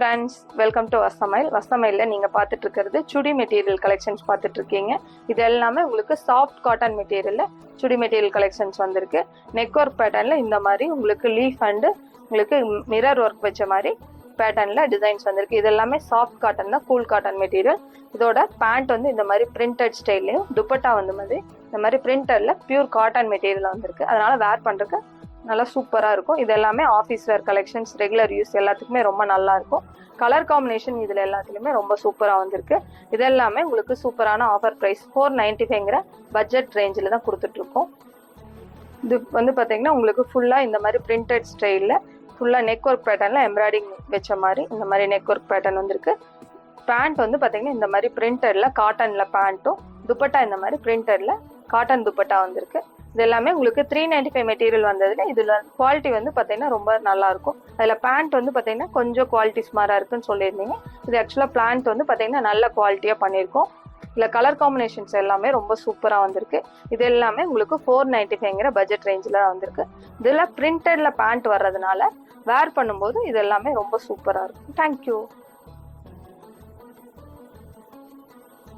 Friends, welcome to வசமையில் நீங்கள் பார்த்துட்டு இருக்கிறது சுடி மெட்டீரியல் கலெக்ஷன்ஸ் பார்த்துட்டு இருக்கீங்க. இது எல்லாமே உங்களுக்கு சாஃப்ட் காட்டன் மெட்டீரியலில் சுடி மெட்டீரியல் கலெக்ஷன்ஸ் வந்திருக்கு. நெக் ஒர்க் பேட்டர்னில் இந்த மாதிரி உங்களுக்கு லீஃப் அண்டு உங்களுக்கு மிரர் ஒர்க் வச்ச மாதிரி பேட்டர்னில் டிசைன்ஸ் வந்திருக்கு. இது எல்லாமே சாஃப்ட் காட்டன் தான், கூல் காட்டன் மெட்டீரியல். இதோட பேண்ட் வந்து இந்த மாதிரி பிரிண்டட் ஸ்டைல்லையும், துப்பட்டா வந்து மாதிரி இந்த மாதிரி பிரிண்டடில் பியூர் காட்டன் மெட்டீரியல் வந்திருக்கு. அதனால் வேர் பண்ணுறதுக்கு நல்லா சூப்பராக இருக்கும். இது எல்லாமே office wear collections, regular use எல்லாத்துக்குமே ரொம்ப நல்லா இருக்கும். கலர் காம்பினேஷன் இதில் எல்லாத்துலேயுமே ரொம்ப சூப்பராக வந்திருக்கு. இது எல்லாமே உங்களுக்கு சூப்பரான ஆஃபர் ப்ரைஸ் 495ங்கிற பட்ஜெட் ரேஞ்சில் தான் கொடுத்துட்ருக்கோம். இது வந்து பார்த்தீங்கன்னா உங்களுக்கு ஃபுல்லாக இந்த மாதிரி பிரிண்டட் ஸ்டைலில் ஃபுல்லாக நெக் ஒர்க் பேட்டர்னில் எம்ப்ராய்டிங் வச்ச மாதிரி இந்த மாதிரி நெக் ஒர்க் பேட்டர்ன் வந்திருக்கு. பேண்ட் வந்து பார்த்தீங்கன்னா இந்த மாதிரி பிரிண்டடில் காட்டனில் பேண்ட்டும், துப்பட்டா இந்த மாதிரி பிரிண்டடில் காட்டன் துப்பட்டா வந்திருக்கு. இது எல்லாமே உங்களுக்கு 395 மெட்டீரியல் வந்ததுல இதில் குவாலிட்டி வந்து பார்த்தீங்கன்னா ரொம்ப நல்லாயிருக்கும். அதில் பேண்ட் வந்து பார்த்தீங்கன்னா கொஞ்சம் குவாலிட்டி ஸ்மாராக இருக்குன்னு சொல்லியிருந்தீங்க. இது ஆக்சுவலாக பேண்ட் வந்து பார்த்தீங்கன்னா நல்ல குவாலிட்டியாக பண்ணியிருக்கோம். இதில் கலர் காம்பினேஷன்ஸ் எல்லாமே ரொம்ப சூப்பராக வந்திருக்கு. இது எல்லாமே உங்களுக்கு 495ங்கிற பட்ஜெட் ரேஞ்சில் வந்திருக்கு. இதில் பிரிண்டடில் பேண்ட் வர்றதுனால வேர் பண்ணும்போது இது எல்லாமே ரொம்ப சூப்பராக இருக்கும். தேங்க்யூ.